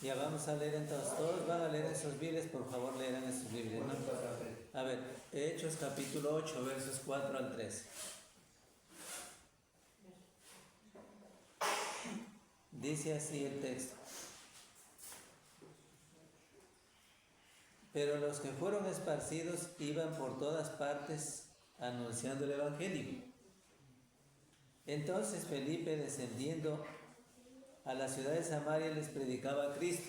Ya vamos a leer entonces, todos van a leer esos Biblias, por favor leerán esos Biblias, ¿no? A ver, Hechos capítulo 8, versos 4 al 13. Dice así el texto. Pero los que fueron esparcidos iban por todas partes anunciando el Evangelio. Entonces Felipe, descendiendo a la ciudad de Samaria, les predicaba a Cristo.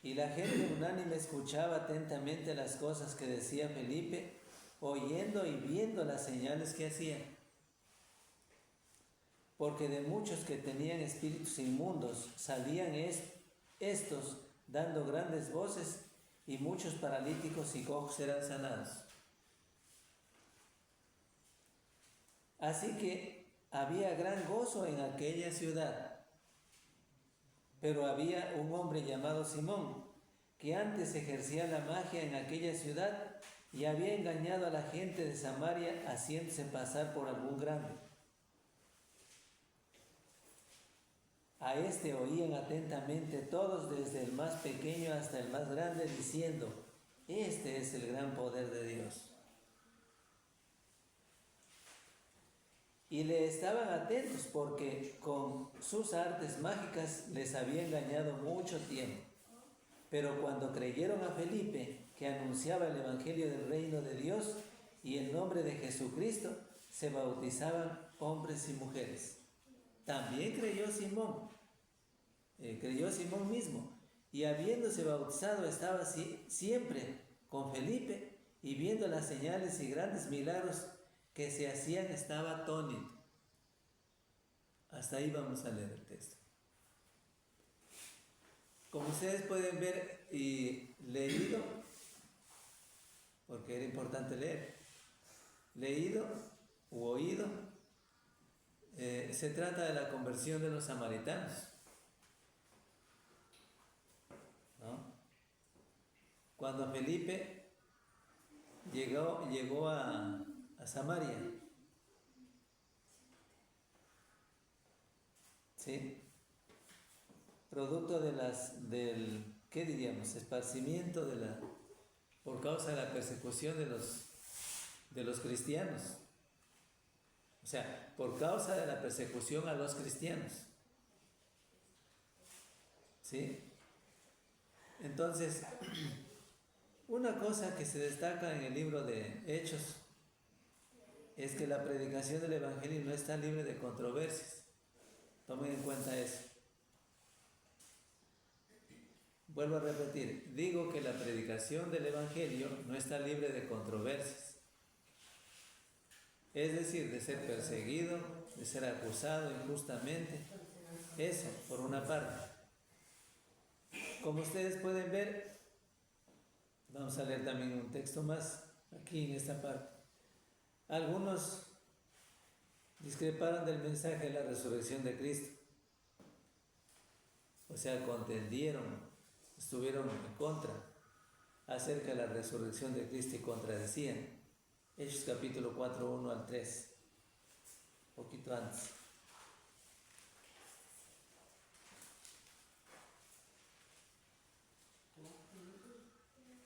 Y la gente unánime escuchaba atentamente las cosas que decía Felipe, oyendo y viendo las señales que hacía. Porque de muchos que tenían espíritus inmundos salían estos dando grandes voces, y muchos paralíticos y cojos eran sanados. Así que había gran gozo en aquella ciudad. Pero había un hombre llamado Simón, que antes ejercía la magia en aquella ciudad y había engañado a la gente de Samaria haciéndose pasar por algún grande. A este oían atentamente todos, desde el más pequeño hasta el más grande, diciendo: este es el gran poder de Dios. Y le estaban atentos porque con sus artes mágicas les había engañado mucho tiempo. Pero cuando creyeron a Felipe, que anunciaba el Evangelio del reino de Dios y el nombre de Jesucristo, se bautizaban hombres y mujeres. También creyó Simón mismo, y habiéndose bautizado estaba siempre con Felipe, y viendo las señales y grandes milagros que se hacían, estaba atónito. Hasta ahí vamos a leer el texto. Como ustedes pueden ver y leído, porque era importante leído u oído, se trata de la conversión de los samaritanos, ¿no? Cuando Felipe llegó a Samaria, ¿sí? Producto del ¿qué diríamos? Esparcimiento por causa de la persecución de los cristianos. O sea, por causa de la persecución a los cristianos. ¿Sí? Entonces, una cosa que se destaca en el libro de Hechos es que la predicación del Evangelio no está libre de controversias. Tomen en cuenta eso. Vuelvo a repetir, digo que la predicación del Evangelio no está libre de controversias. Es decir, de ser perseguido, de ser acusado injustamente. Eso, por una parte. Como ustedes pueden ver, vamos a leer también un texto más aquí en esta parte. Algunos discreparon del mensaje de la resurrección de Cristo. O sea, contendieron, estuvieron en contra acerca de la resurrección de Cristo y contradecían. Hechos capítulo 4, 1 al 3, poquito antes.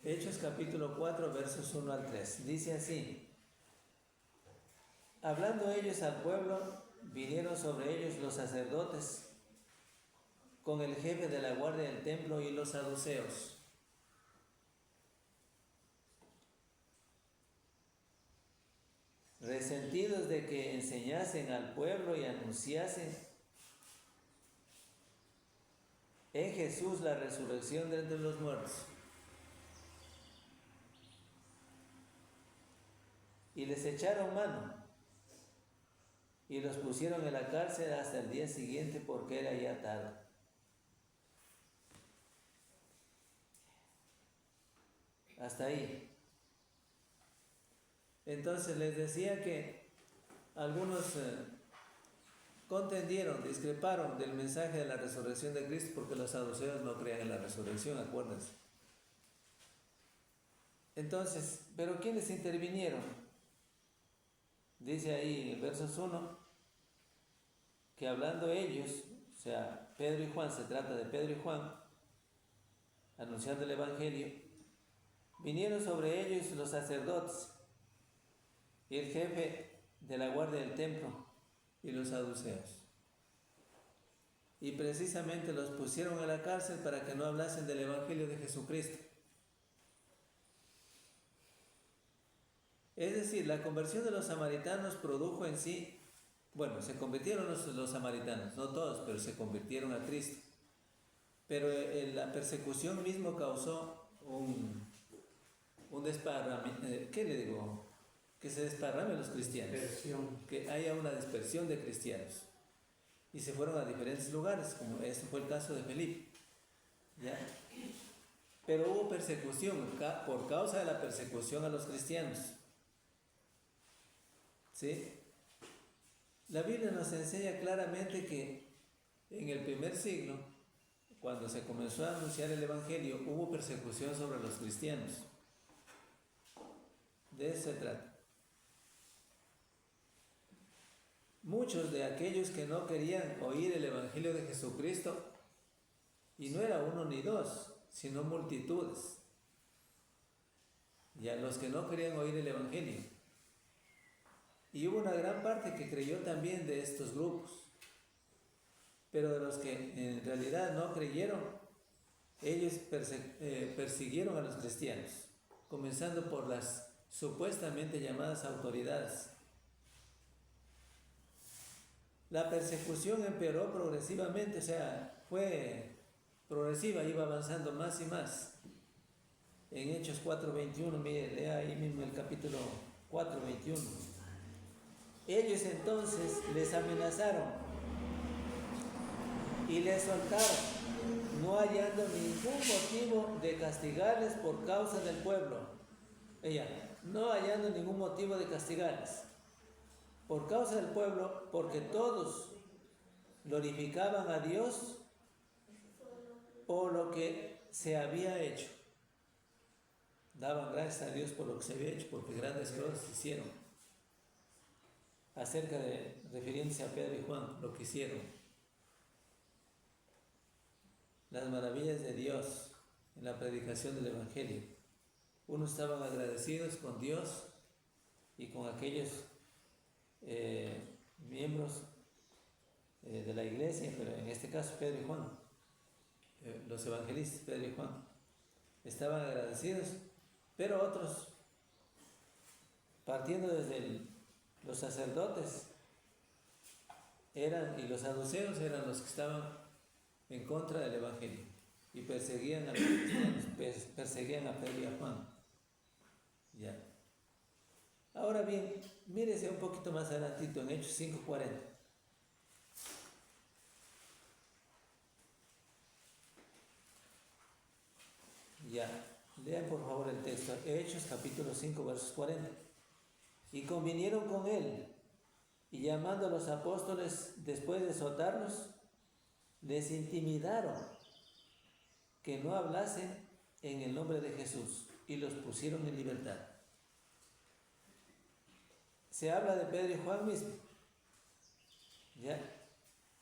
Hechos capítulo 4, versos 1 al 3. Dice así: hablando ellos al pueblo, vinieron sobre ellos los sacerdotes con el jefe de la guardia del templo y los saduceos. Resentidos de que enseñasen al pueblo y anunciasen en Jesús la resurrección de entre los muertos. Y les echaron mano y los pusieron en la cárcel hasta el día siguiente, porque era ya tarde. Hasta ahí. Entonces les decía que algunos contendieron, discreparon del mensaje de la resurrección de Cristo, porque los saduceos no creían en la resurrección, acuérdense. Entonces, ¿pero quiénes intervinieron? Dice ahí en versos 1, que hablando ellos, o sea, Pedro y Juan, se trata de Pedro y Juan, anunciando el Evangelio, vinieron sobre ellos los sacerdotes y el jefe de la guardia del templo y los saduceos. Y precisamente los pusieron a la cárcel para que no hablasen del Evangelio de Jesucristo. Es decir, la conversión de los samaritanos produjo en sí, bueno, se convirtieron los samaritanos, no todos, pero se convirtieron a Cristo. Pero la persecución mismo causó un desparramiento, ¿qué le digo? Que se desparramen los cristianos, que haya una dispersión de cristianos. Y se fueron a diferentes lugares, como este fue el caso de Felipe. ¿Ya? Pero hubo persecución por causa de la persecución a los cristianos. ¿Sí? La Biblia nos enseña claramente que en el primer siglo, cuando se comenzó a anunciar el Evangelio, hubo persecución sobre los cristianos. De eso se trata. Muchos de aquellos que no querían oír el Evangelio de Jesucristo, y no era uno ni dos, sino multitudes, y a los que no querían oír el Evangelio. Y hubo una gran parte que creyó también de estos grupos, pero de los que en realidad no creyeron, ellos persiguieron a los cristianos, comenzando por las supuestamente llamadas autoridades. La persecución empeoró progresivamente, o sea, fue progresiva, iba avanzando más y más. En Hechos 4:21, mire, lea ahí mismo el capítulo 4:21. Ellos entonces les amenazaron y les soltaron, no hallando ningún motivo de castigarles por causa del pueblo. No hallando ningún motivo de castigarles por causa del pueblo, porque todos glorificaban a Dios por lo que se había hecho. Daban gracias a Dios por lo que se había hecho, porque grandes cosas se hicieron. Refiriéndose a Pedro y Juan, lo que hicieron. Las maravillas de Dios en la predicación del Evangelio. Unos estaban agradecidos con Dios y con aquellos miembros de la iglesia, pero en este caso Pedro y Juan, los evangelistas Pedro y Juan, estaban agradecidos, pero otros, partiendo desde los sacerdotes, y los saduceos eran los que estaban en contra del Evangelio y perseguían a los cristianos, perseguían a Pedro y a Juan. Ya. Ahora bien, mírese un poquito más adelantito en Hechos 5:40. Ya, lean por favor el texto. Hechos capítulo 5, versos 40. Y convinieron con él, y llamando a los apóstoles después de azotarlos, les intimidaron que no hablasen en el nombre de Jesús, y los pusieron en libertad. Se habla de Pedro y Juan mismo. ¿Ya?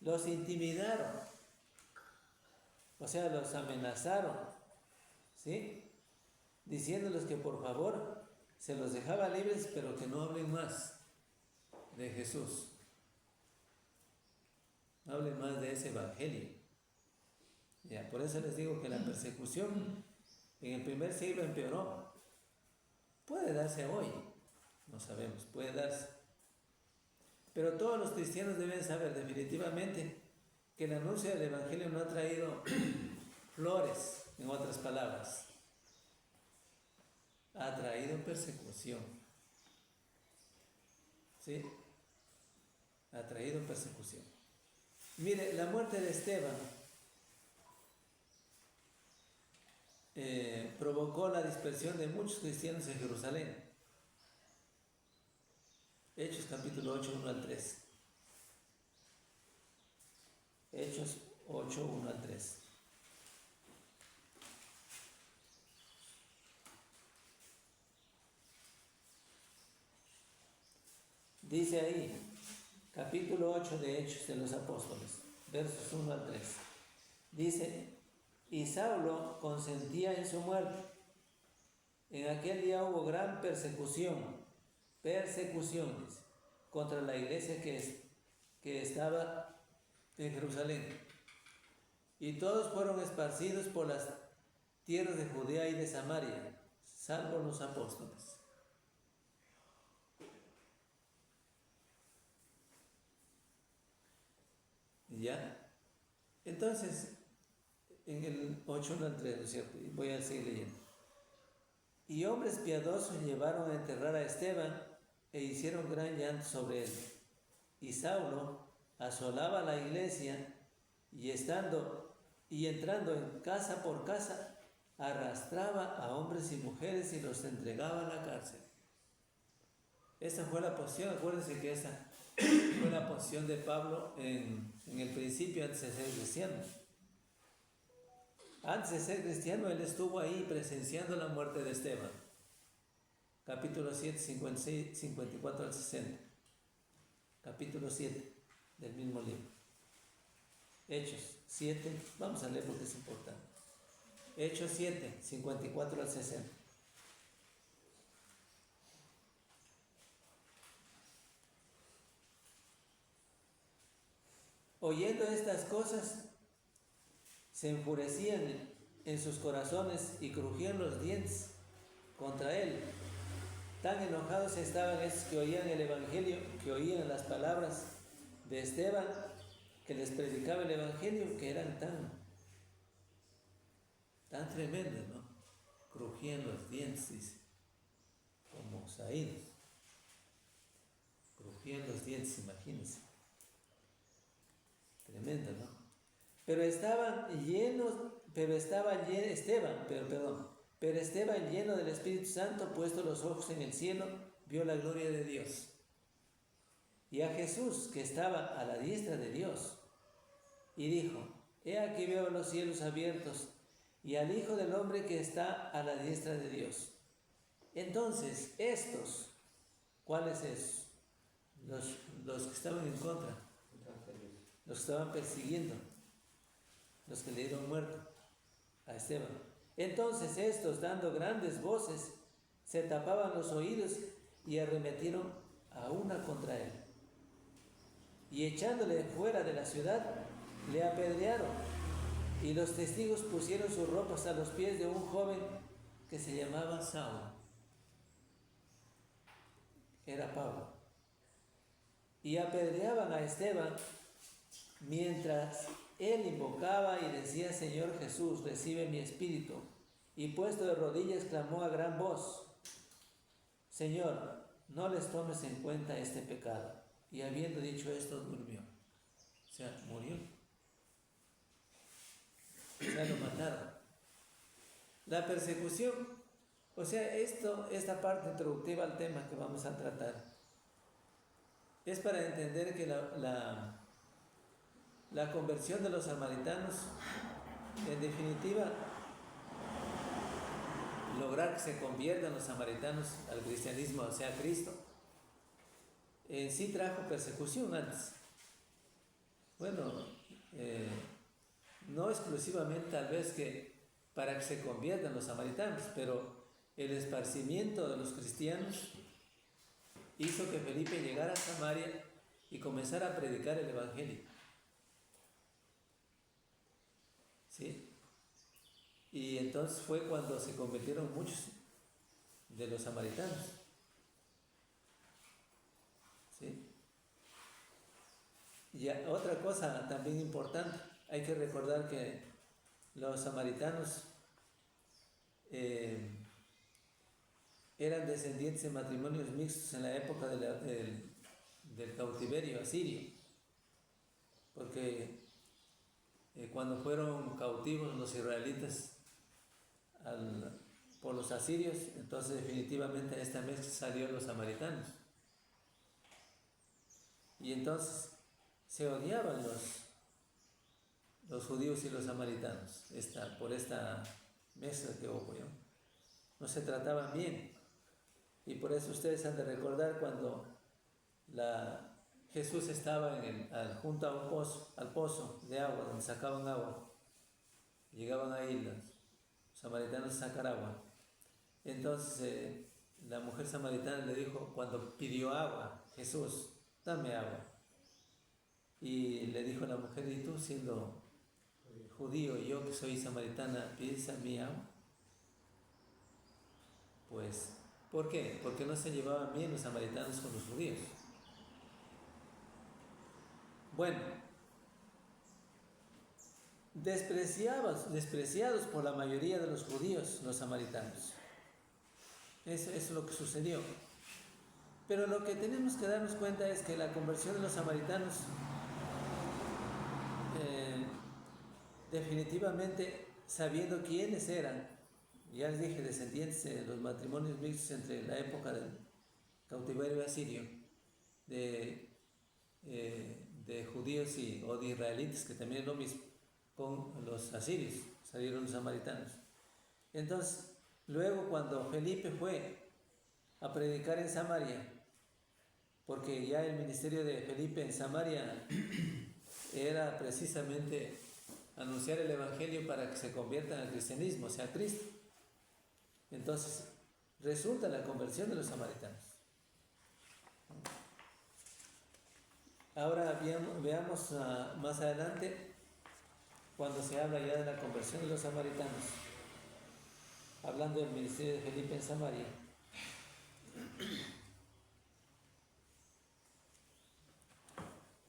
Los intimidaron. O sea, los amenazaron. ¿Sí? Diciéndoles que por favor se los dejaba libres, pero que no hablen más de Jesús. No hablen más de ese Evangelio. ¿Ya? Por eso les digo que la persecución en el primer siglo empeoró. Puede darse hoy. No sabemos, puede darse. Pero todos los cristianos deben saber definitivamente que el anuncio del Evangelio no ha traído flores, en otras palabras. Ha traído persecución. ¿Sí? Ha traído persecución. Mire, la muerte de Esteban provocó la dispersión de muchos cristianos en Jerusalén. Hechos capítulo 8, 1 al 3. Hechos 8, 1 al 3. Dice ahí, capítulo 8 de Hechos de los Apóstoles, versos 1 al 3. Dice, y Saulo consentía en su muerte. En aquel día hubo gran persecuciones contra la iglesia que estaba en Jerusalén. Y todos fueron esparcidos por las tierras de Judea y de Samaria, salvo los apóstoles. ¿Ya? Entonces, en el 8 al 3, ¿no es cierto? Voy a seguir leyendo. Y hombres piadosos llevaron a enterrar a Esteban e hicieron gran llanto sobre él. Y Saulo asolaba la iglesia y entrando en casa por casa, arrastraba a hombres y mujeres y los entregaba a la cárcel. Esta fue la posición, acuérdense que esa fue la posición de Pablo en el principio antes de ser cristiano. Antes de ser cristiano, él estuvo ahí presenciando la muerte de Esteban. Capítulo 7, 56, 54 al 60. Capítulo 7 del mismo libro. Hechos 7, vamos a leer porque es importante. Hechos 7, 54 al 60. Oyendo estas cosas, se enfurecían en sus corazones y crujían los dientes contra él. Tan enojados estaban esos que oían el Evangelio, que oían las palabras de Esteban, que les predicaba el Evangelio, que eran tan tremendos, ¿no? Crujían los dientes, dice, como saídos. Crujían los dientes, imagínense. Tremendo, ¿no? Pero Esteban, lleno del Espíritu Santo, puesto los ojos en el cielo, vio la gloria de Dios. Y a Jesús, que estaba a la diestra de Dios, y dijo, he aquí veo los cielos abiertos, y al Hijo del Hombre que está a la diestra de Dios. Entonces, estos, ¿cuáles esos? Los que estaban en contra, los que estaban persiguiendo, los que le dieron muerto a Esteban. Entonces estos, dando grandes voces, se tapaban los oídos y arremetieron a una contra él. Y echándole fuera de la ciudad, le apedrearon. Y los testigos pusieron sus ropas a los pies de un joven que se llamaba Saulo. Era Pablo. Y apedreaban a Esteban mientras él invocaba y decía, Señor Jesús, recibe mi espíritu. Y puesto de rodillas clamó a gran voz, Señor, no les tomes en cuenta este pecado. Y habiendo dicho esto, durmió. O sea, murió. O sea, lo mataron. La persecución, o sea, esta parte introductiva al tema que vamos a tratar, es para entender que la conversión de los samaritanos, en definitiva, lograr que se conviertan los samaritanos al cristianismo, o sea, a Cristo, en sí trajo persecución antes. Bueno, no exclusivamente tal vez que para que se conviertan los samaritanos, pero el esparcimiento de los cristianos hizo que Felipe llegara a Samaria y comenzara a predicar el Evangelio. ¿Sí? Y entonces fue cuando se convirtieron muchos de los samaritanos. ¿Sí? Y otra cosa también importante, hay que recordar que los samaritanos eran descendientes de matrimonios mixtos en la época del cautiverio asirio, porque cuando fueron cautivos los israelitas por los asirios, entonces definitivamente esta mezcla salió los samaritanos. Y entonces se odiaban los judíos y los samaritanos por esta mezcla que hubo, ¿no? No se trataban bien. Y por eso ustedes han de recordar cuando Jesús estaba junto a un pozo, al pozo de agua, donde sacaban agua. Llegaban ahí los samaritanos a sacar agua. Entonces la mujer samaritana le dijo, cuando pidió agua, Jesús, dame agua. Y le dijo la mujer, ¿y tú siendo judío y yo que soy samaritana, pides a mí agua? Pues, ¿por qué? Porque no se llevaban bien los samaritanos con los judíos. Bueno, despreciados por la mayoría de los judíos, los samaritanos. Eso es lo que sucedió. Pero lo que tenemos que darnos cuenta es que la conversión de los samaritanos definitivamente, sabiendo quiénes eran, ya les dije, descendientes de los matrimonios mixtos entre la época del cautiverio asirio, de judíos o de israelitas, que también es lo mismo, con los asirios, salieron los samaritanos. Entonces, luego cuando Felipe fue a predicar en Samaria, porque ya el ministerio de Felipe en Samaria era precisamente anunciar el evangelio para que se conviertan al cristianismo, o sea, a Cristo. Entonces, resulta la conversión de los samaritanos. Ahora veamos más adelante, cuando se habla ya de la conversión de los samaritanos, hablando del ministerio de Felipe en Samaria.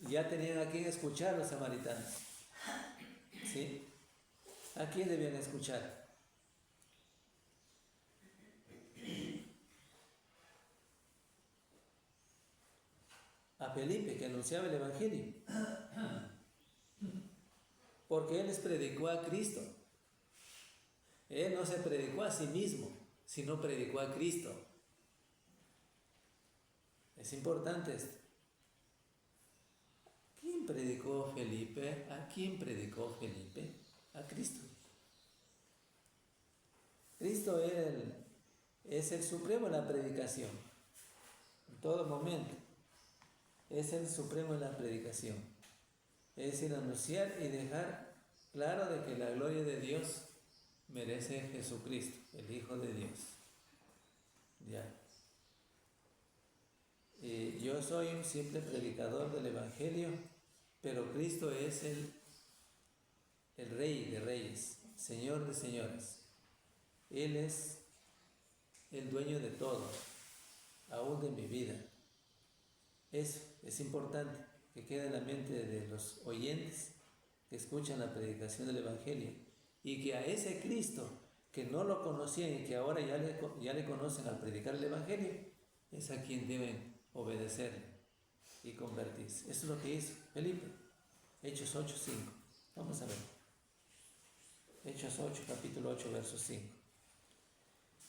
Ya tenían a quién escuchar los samaritanos. ¿Sí? ¿A quién debían escuchar? A Felipe, que anunciaba el evangelio. Porque él les predicó a Cristo. Él no se predicó a sí mismo, sino predicó a Cristo. Es importante esto. ¿Quién predicó Felipe? ¿A quién predicó Felipe? A Cristo. Cristo es el supremo en la predicación, en todo momento. Es el supremo en la predicación. Es decir, anunciar y dejar claro de que la gloria de Dios merece Jesucristo, el Hijo de Dios. Ya. Yo soy un simple predicador del Evangelio, pero Cristo es el Rey de Reyes, Señor de Señores. Él es el dueño de todo, aún de mi vida. Eso es importante que quede en la mente de los oyentes que escuchan la predicación del Evangelio, y que a ese Cristo que no lo conocían y que ahora ya le conocen al predicar el Evangelio, es a quien deben obedecer y convertirse. Eso es lo que hizo Felipe. Hechos 8:5. Vamos a ver. Hechos 8, capítulo 8, verso 5.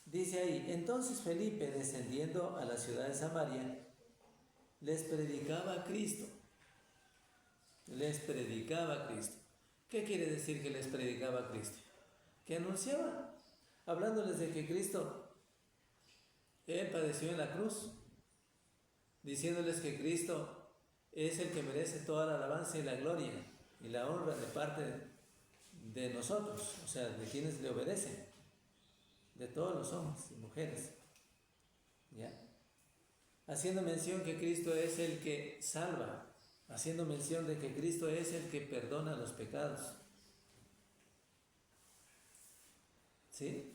Dice ahí, entonces Felipe, descendiendo a la ciudad de Samaria, les predicaba a Cristo. Les predicaba a Cristo. ¿Qué quiere decir que les predicaba a Cristo? Que anunciaba, hablándoles de que Cristo, Él padeció en la cruz, diciéndoles que Cristo es el que merece toda la alabanza y la gloria y la honra de parte de nosotros, o sea, de quienes le obedecen, de todos los hombres y mujeres. ¿Ya? Haciendo mención que Cristo es el que salva, haciendo mención de que Cristo es el que perdona los pecados. ¿Sí?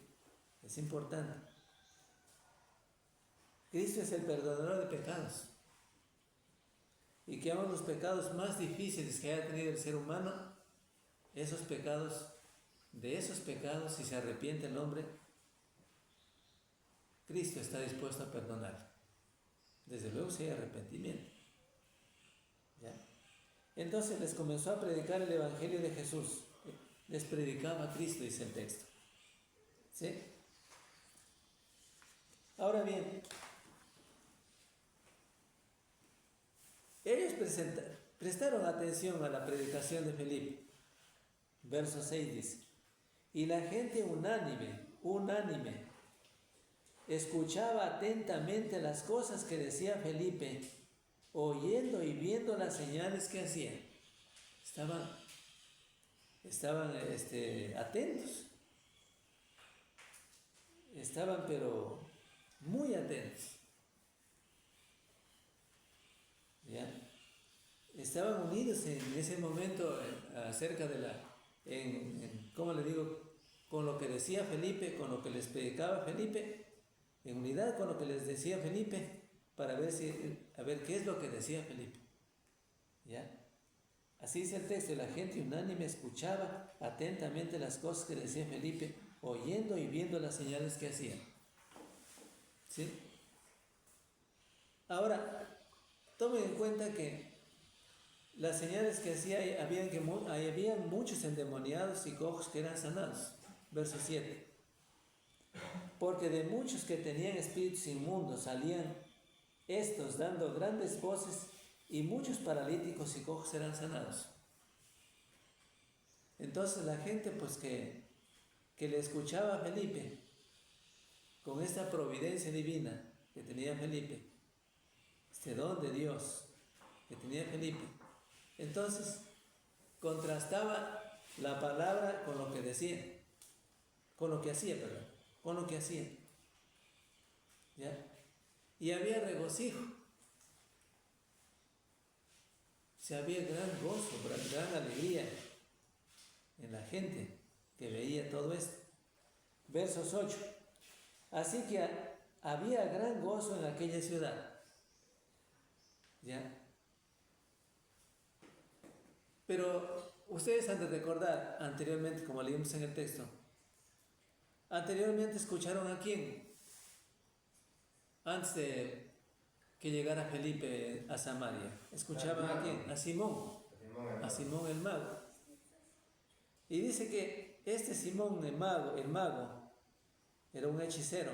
Es importante. Cristo es el perdonador de pecados. Y que aún los pecados más difíciles que haya tenido el ser humano, de esos pecados, si se arrepiente el hombre, Cristo está dispuesto a perdonar. Desde luego si hay arrepentimiento. ¿Ya? Entonces les comenzó a predicar el Evangelio de Jesús. Les predicaba a Cristo, dice el texto. ¿Sí? Ahora bien, ellos prestaron atención a la predicación de Felipe. Verso 6 dice, y la gente unánime, escuchaba atentamente las cosas que decía Felipe oyendo y viendo las señales que hacían. Estaban atentos. Estaban pero muy atentos. ¿Ya? Estaban unidos en ese momento acerca de ¿cómo le digo? Con lo que decía Felipe, con lo que les predicaba Felipe, en unidad con lo que les decía Felipe, para ver qué es lo que decía Felipe. ¿Ya? Así dice el texto, la gente unánime escuchaba atentamente las cosas que decía Felipe, oyendo y viendo las señales que hacía. ¿Sí? Ahora, tomen en cuenta que las señales que hacía, habían muchos endemoniados y cojos que eran sanados. Verso 7. Porque de muchos que tenían espíritus inmundos salían estos dando grandes voces, y muchos paralíticos y cojos eran sanados. Entonces la gente pues que le escuchaba a Felipe, con esta providencia divina que tenía Felipe, este don de Dios que tenía Felipe, entonces contrastaba la palabra con lo que decía, con lo que hacía. ¿Ya? Y había regocijo. Había gran gozo, gran alegría en la gente que veía todo esto. Versos 8. Así que había gran gozo en aquella ciudad. ¿Ya? Pero ustedes han de recordar anteriormente, como leímos en el texto, anteriormente escucharon a quién, antes de que llegara Felipe a Samaria. ¿Escuchaban a quién? A Simón el mago. Y dice que este Simón el mago, era un hechicero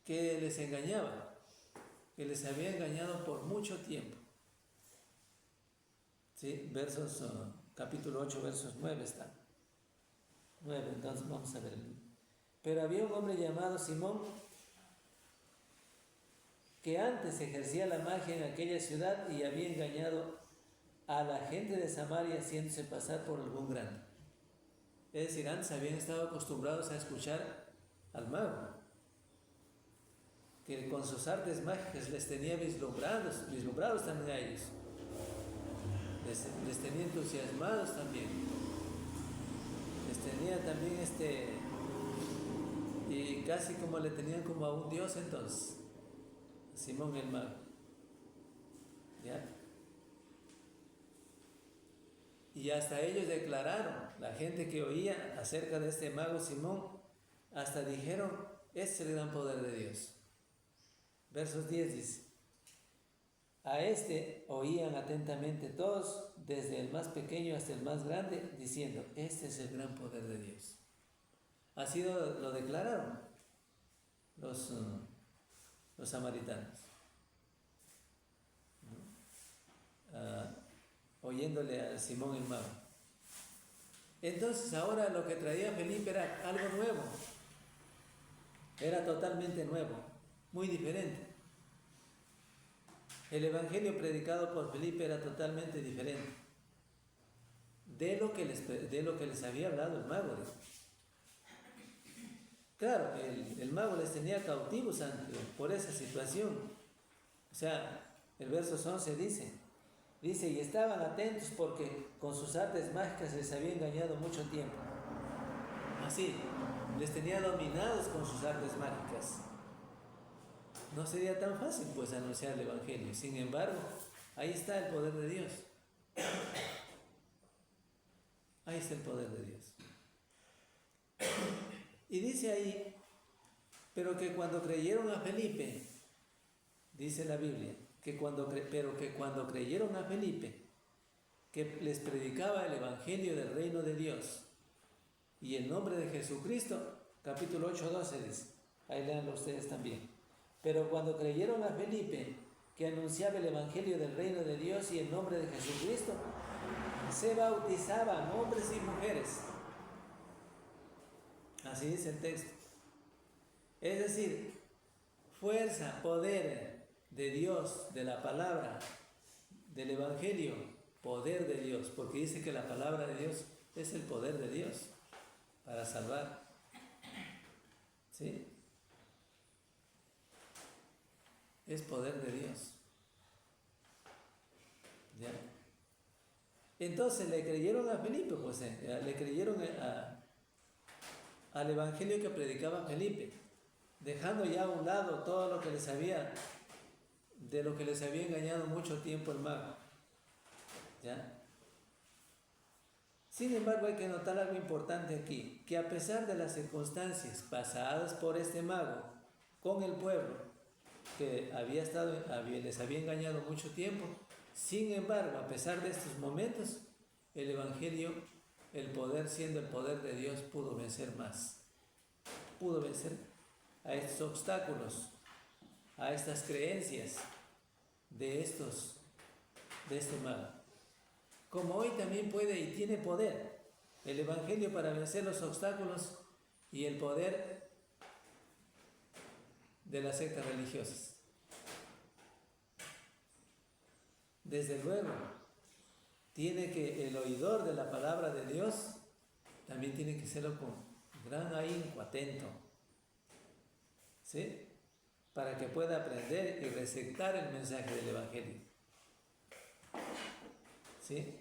que les engañaba, que les había engañado por mucho tiempo. ¿Sí? Capítulo 8, versos 9 está. 9, entonces vamos a ver. Pero había un hombre llamado Simón, que antes ejercía la magia en aquella ciudad y había engañado a la gente de Samaria haciéndose pasar por algún grande. Es decir, antes habían estado acostumbrados a escuchar al mago, que con sus artes mágicas les tenía vislumbrados también a ellos. Les tenía entusiasmados también. Les tenía también y casi como le tenían como a un dios entonces. Simón el mago. ¿Ya? Y hasta ellos declararon, la gente que oía acerca de este mago Simón, hasta dijeron, este es el gran poder de Dios. Versos 10 dice, a este oían atentamente todos, desde el más pequeño hasta el más grande, diciendo, este es el gran poder de Dios. Así lo declararon los samaritanos. Oyéndole a Simón el mago. Entonces ahora lo que traía Felipe era algo nuevo, era totalmente nuevo, muy diferente. El evangelio predicado por Felipe era totalmente diferente de lo que les había hablado el mago. Claro, el mago les tenía cautivos por esa situación. O sea, el verso 11 dice, y estaban atentos porque con sus artes mágicas les había engañado mucho tiempo. Así, les tenía dominados con sus artes mágicas. No sería tan fácil pues anunciar el evangelio. Sin embargo, ahí está el poder de Dios. Ahí está el poder de Dios. Y dice ahí, pero que cuando creyeron a Felipe, dice la Biblia, que cuando creyeron a Felipe, que les predicaba el evangelio del reino de Dios y el nombre de Jesucristo, capítulo 8, 12 dice, ahí leanlo ustedes también. Pero cuando creyeron a Felipe, que anunciaba el evangelio del reino de Dios y el nombre de Jesucristo, se bautizaban hombres y mujeres. Así dice el texto. Es decir, fuerza, poder de Dios, de la palabra, del Evangelio, poder de Dios, porque dice que la palabra de Dios es el poder de Dios para salvar. ¿Sí? Es poder de Dios. ¿Ya? Entonces le creyeron a Felipe, pues le creyeron al Evangelio que predicaba Felipe, dejando ya a un lado todo lo que les había, de lo que les había engañado mucho tiempo el mago. ¿Ya? Sin embargo, hay que notar algo importante aquí, que a pesar de las circunstancias pasadas por este mago con el pueblo, que les había engañado mucho tiempo, sin embargo, a pesar de estos momentos, el Evangelio, el poder, siendo el poder de Dios, pudo vencer más. Pudo vencer a estos obstáculos, a estas creencias de este mago. Como hoy también puede y tiene poder el Evangelio para vencer los obstáculos y el poder de las sectas religiosas. Desde luego, tiene que el oidor de la palabra de Dios también tiene que serlo con gran ahínco, atento, ¿sí? Para que pueda aprender y receptar el mensaje del Evangelio, ¿sí?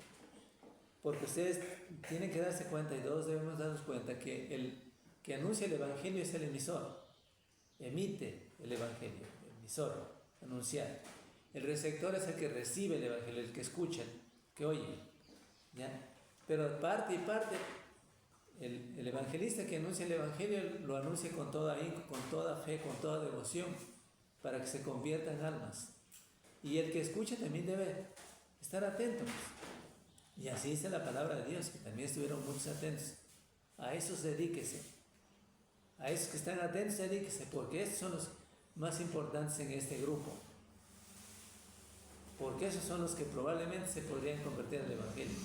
Porque ustedes tienen que darse cuenta, y todos debemos darnos cuenta, que el que anuncia el Evangelio es el emisor, emite el Evangelio, el emisor, anunciar. El receptor es el que recibe el Evangelio, el que escucha, el que oye, ¿ya? Pero parte y parte, el evangelista que anuncia el Evangelio lo anuncia con toda ahínco, con toda fe, con toda devoción, para que se conviertan almas. Y el que escucha también debe estar atento. Y así dice la palabra de Dios, que también estuvieron muchos atentos. A esos dedíquese. A esos que están atentos, dedíquese, porque estos son los más importantes en este grupo. Porque esos son los que probablemente se podrían convertir al Evangelio.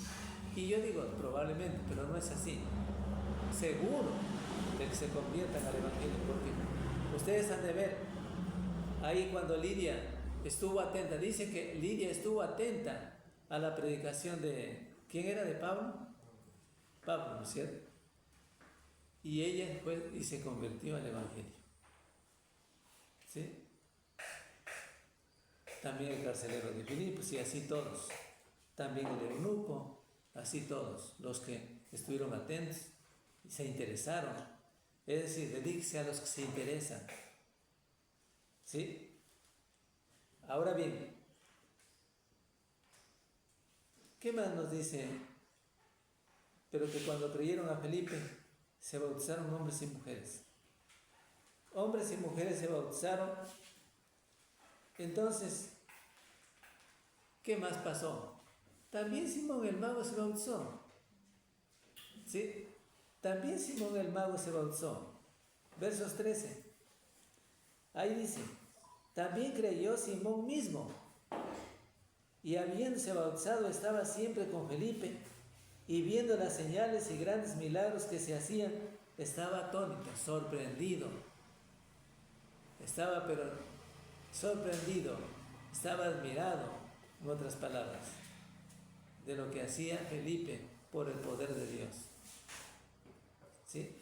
Y yo digo probablemente, pero no es así. Seguro de que se conviertan al Evangelio, porque ustedes han de ver, ahí cuando Lidia estuvo atenta, dice que Lidia estuvo atenta a la predicación de, ¿quién era? ¿De Pablo? Pablo, ¿no es cierto? Y ella fue y se convirtió al Evangelio. ¿Sí? También el carcelero de Filipos, y así todos. También el eunuco, así todos, los que estuvieron atentos y se interesaron. Es decir, dedíquese a los que se interesan. ¿Sí? Ahora bien, ¿qué más nos dice? Pero que cuando creyeron a Felipe, se bautizaron hombres y mujeres. Hombres y mujeres se bautizaron. Entonces, ¿qué más pasó? También Simón el mago se bautizó. ¿Sí? También Simón el mago se bautizó. Versos 13. Ahí dice, también creyó Simón mismo, y habiéndose bautizado estaba siempre con Felipe, y viendo las señales y grandes milagros que se hacían, estaba atónito, sorprendido. Estaba pero sorprendido, estaba admirado, en otras palabras, de lo que hacía Felipe por el poder de Dios. ¿Sí?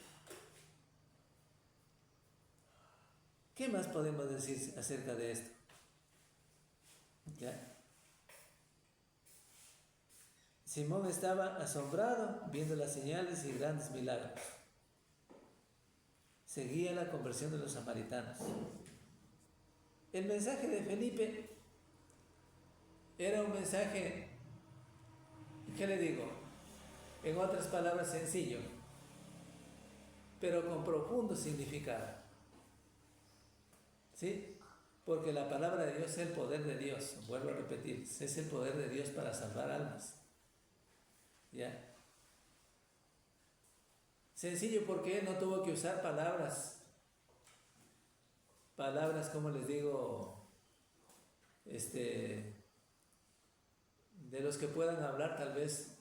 ¿Qué más podemos decir acerca de esto? ¿Ya? Simón estaba asombrado viendo las señales y grandes milagros. Seguía la conversión de los samaritanos. El mensaje de Felipe era un mensaje, ¿qué le digo? En otras palabras, sencillo, pero con profundo significado. ¿Sí? Porque la palabra de Dios es el poder de Dios, vuelvo a repetir, es el poder de Dios para salvar almas. ¿Ya? Sencillo porque él no tuvo que usar palabras, como les digo, de los que puedan hablar tal vez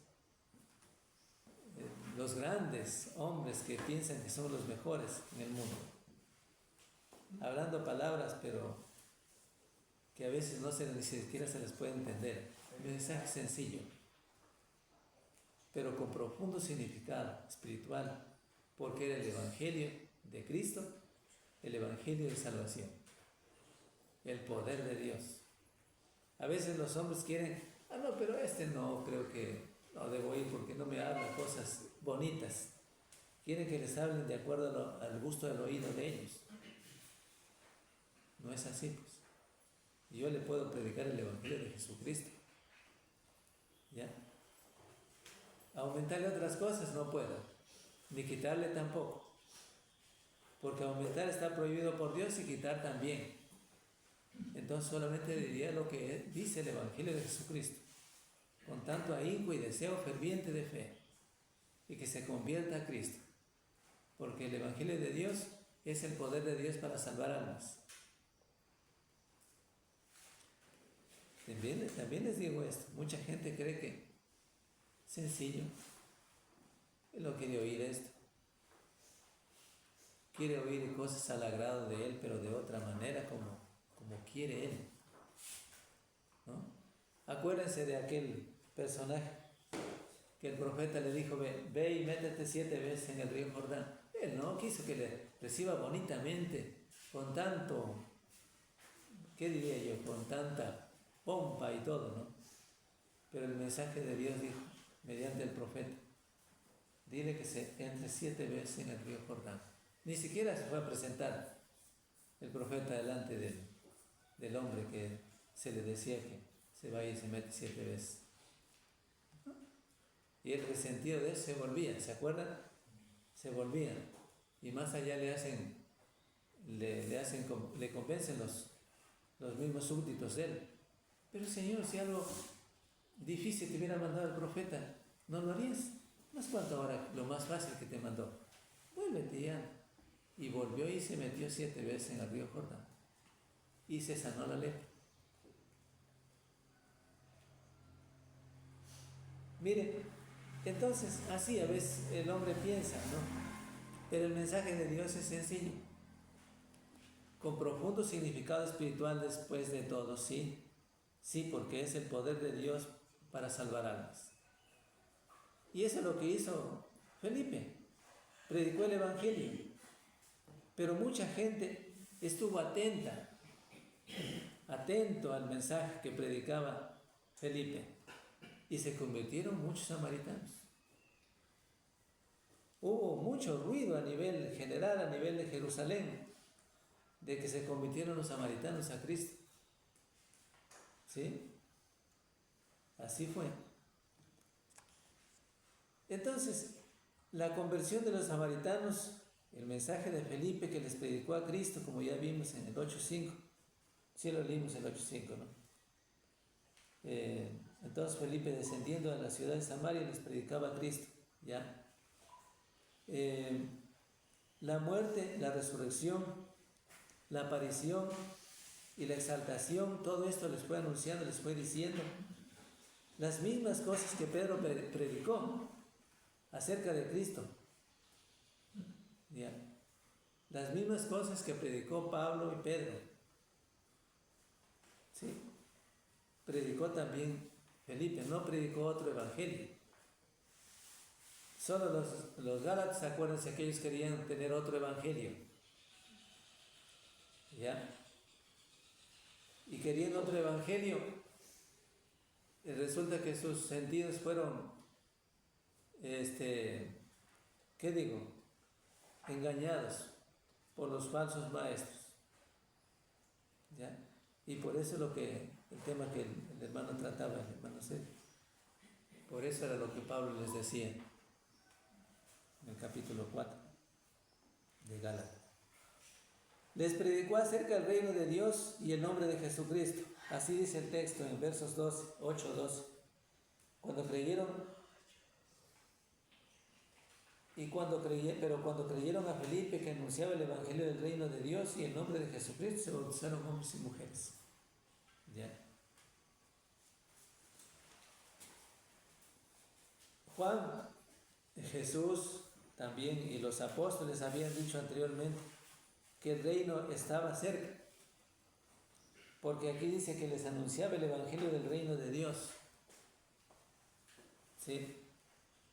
los grandes hombres que piensan que son los mejores en el mundo. Hablando palabras, pero que a veces ni siquiera se les puede entender. Un mensaje sencillo, pero con profundo significado espiritual, porque era el Evangelio de Cristo, el Evangelio de salvación, el poder de Dios. A veces los hombres quieren, no, pero no, creo que no debo ir porque no me habla cosas bonitas. Quieren que les hablen de acuerdo al gusto del oído de ellos. No es así, pues. Yo le puedo predicar el Evangelio de Jesucristo. ¿Ya? Aumentarle otras cosas no puedo, ni quitarle tampoco. Porque aumentar está prohibido por Dios y quitar también. Entonces solamente diría lo que dice el Evangelio de Jesucristo, con tanto ahínco y deseo ferviente de fe, y que se convierta a Cristo. Porque el Evangelio de Dios es el poder de Dios para salvar almas. También les digo esto, mucha gente cree que sencillo, él no quiere oír esto. Quiere oír cosas al agrado de él, pero de otra manera como quiere él, ¿no? Acuérdense de aquel personaje que el profeta le dijo, ve y métete 7 veces en el río Jordán. Él no quiso que le reciba bonitamente, con tanto, ¿qué diría yo? Con tanta pompa y todo, ¿no? Pero el mensaje de Dios dijo, mediante el profeta, dile que se entre 7 veces en el río Jordán. Ni siquiera se fue a presentar el profeta delante del hombre que se le decía que se vaya y se mete 7 veces. Y el resentido de eso se volvía, ¿se acuerdan? Se volvían. Y más allá le convencen los mismos súbditos de él. Pero Señor, si algo difícil te hubiera mandado el profeta, ¿no lo harías? ¿Más cuánto ahora lo más fácil que te mandó? Vuélvete ya. Y volvió y se metió 7 veces en el río Jordán. Y se sanó la lepra. Mire, entonces así a veces el hombre piensa, ¿no? Pero el mensaje de Dios es sencillo, con profundo significado espiritual después de todo, sí. Sí, porque es el poder de Dios para salvar almas. Y eso es lo que hizo Felipe. Predicó el Evangelio. Pero mucha gente estuvo atento al mensaje que predicaba Felipe. Y se convirtieron muchos samaritanos. Hubo mucho ruido a nivel general, a nivel de Jerusalén, de que se convirtieron los samaritanos a Cristo. ¿Sí? Así fue. Entonces, la conversión de los samaritanos, el mensaje de Felipe que les predicó a Cristo, como ya vimos en el 8.5, sí lo leímos en el 8.5, ¿no? Entonces Felipe, descendiendo a la ciudad de Samaria, les predicaba a Cristo, ¿ya? La muerte, la resurrección, la aparición y la exaltación, todo esto les fue anunciando, les fue diciendo las mismas cosas que Pedro predicó acerca de Cristo. ¿Ya? Las mismas cosas que predicó Pablo y Pedro. ¿Sí? Predicó también Felipe, no predicó otro evangelio. Solo los Gálatas, acuérdense que ellos querían tener otro evangelio. ¿Ya? Y queriendo otro evangelio, resulta que sus sentidos fueron, ¿qué digo? Engañados por los falsos maestros. ¿Ya? Y por eso el tema que el hermano trataba, el hermano Sergio, por eso era lo que Pablo les decía en el capítulo 4 de Gálatas. Les predicó acerca del reino de Dios y el nombre de Jesucristo. Así dice el texto en versos 8-12. Cuando creyeron a Felipe que anunciaba el evangelio del reino de Dios y el nombre de Jesucristo, se bautizaron hombres y mujeres. ¿Ya? Juan, Jesús también y los apóstoles habían dicho anteriormente que el reino estaba cerca. porque aquí dice que les anunciaba el Evangelio del Reino de Dios. ¿Sí?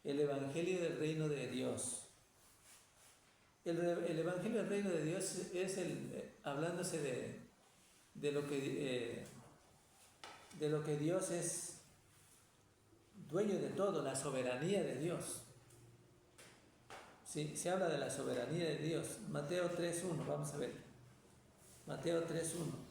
El Evangelio del Reino de Dios. El Evangelio del Reino de Dios es hablándose de lo que Dios es dueño de todo, la soberanía de Dios. Sí, se habla de la soberanía de Dios. Mateo 3.1, vamos a ver. Mateo 3.1.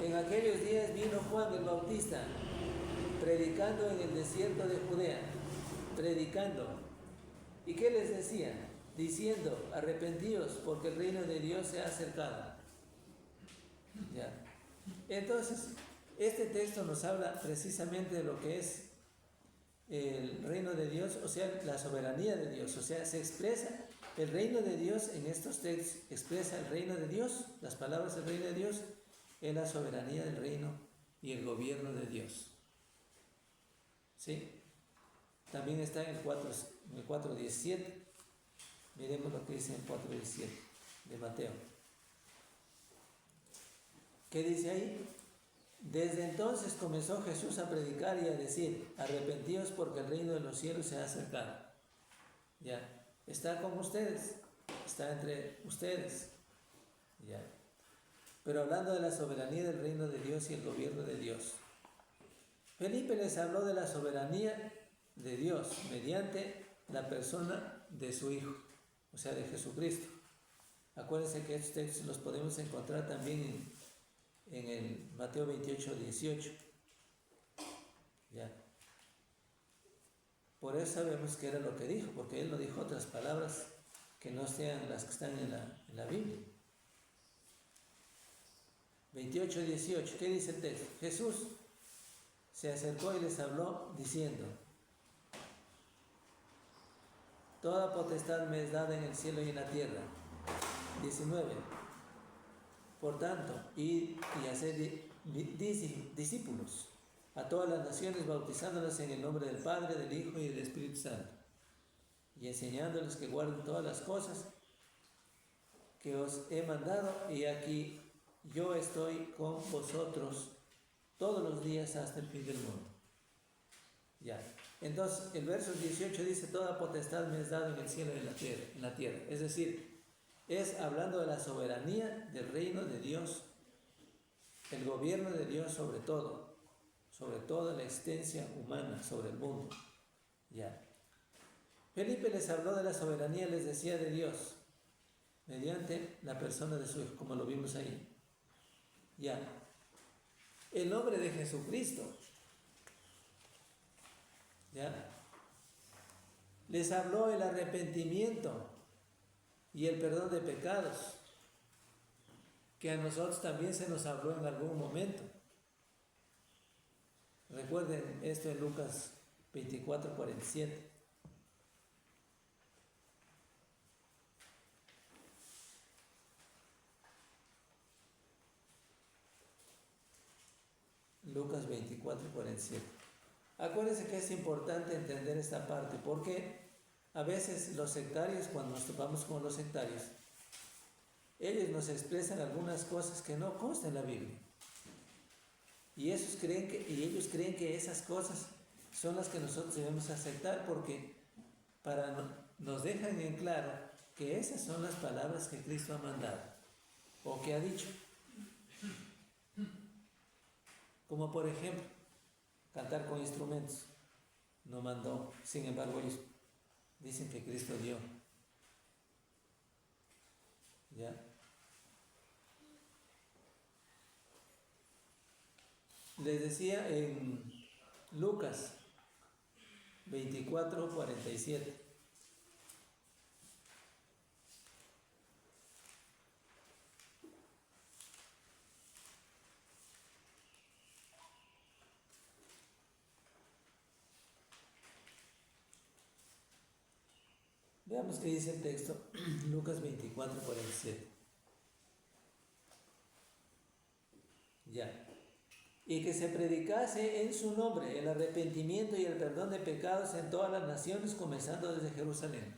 En aquellos días vino Juan el Bautista, predicando en el desierto de Judea, predicando. ¿Y qué les decía? Diciendo, arrepentíos porque el reino de Dios se ha acercado. ¿Ya? Entonces, este texto nos habla precisamente de lo que es el reino de Dios, o sea, la soberanía de Dios, o sea, se expresa el reino de Dios en estos textos, expresa el reino de Dios, las palabras del reino de Dios, en la soberanía del reino y el gobierno de Dios. ¿Sí? También está en el 4.17. Miremos lo que dice en 4.17 de Mateo. ¿Qué dice ahí? Desde entonces comenzó Jesús a predicar y a decir, arrepentíos porque el reino de los cielos se ha acercado. Ya, está con ustedes, está entre ustedes. Ya. Pero hablando de la soberanía del reino de Dios y el gobierno de Dios. Felipe les habló de la soberanía de Dios mediante la persona de su Hijo, o sea, de Jesucristo. Acuérdense que estos textos los podemos encontrar también en el Mateo 28.18. Ya. Por eso sabemos que era lo que dijo, porque él no dijo otras palabras que no sean las que están en la Biblia. 28.18, ¿qué dice el texto? Jesús se acercó y les habló diciendo, toda potestad me es dada en el cielo y en la tierra. 19. Por tanto, id y haced discípulos a todas las naciones, bautizándolas en el nombre del Padre, del Hijo y del Espíritu Santo, y enseñándoles que guarden todas las cosas que os he mandado, y aquí yo estoy con vosotros todos los días hasta el fin del mundo. Ya. Entonces, el verso 18 dice, toda potestad me es dado en el cielo y en la tierra. Es decir, es hablando de la soberanía del reino de Dios, el gobierno de Dios sobre todo, sobre toda la existencia humana, sobre el mundo. Ya. Felipe les habló de la soberanía, les decía, de Dios, mediante la persona de su Hijo, como lo vimos ahí. Ya. El nombre de Jesucristo. ¿Ya? Les habló el arrepentimiento y el perdón de pecados, que a nosotros también se nos habló en algún momento. Recuerden esto en Lucas 24:47. Lucas 24:47. Acuérdense que es importante entender esta parte, porque a veces los sectarios, cuando nos topamos con los sectarios, ellos nos expresan algunas cosas que no constan en la Biblia. Y ellos creen que esas cosas son las que nosotros debemos aceptar, porque nos dejan en claro que esas son las palabras que Cristo ha mandado o que ha dicho. Como por ejemplo, cantar con instrumentos. No mandó, sin embargo ellos dicen que Cristo dio. ¿Ya? Les decía en Lucas 24:47. Veamos qué dice el texto, Lucas 24:47. Ya. y que se predicase en su nombre el arrepentimiento y el perdón de pecados en todas las naciones, comenzando desde Jerusalén.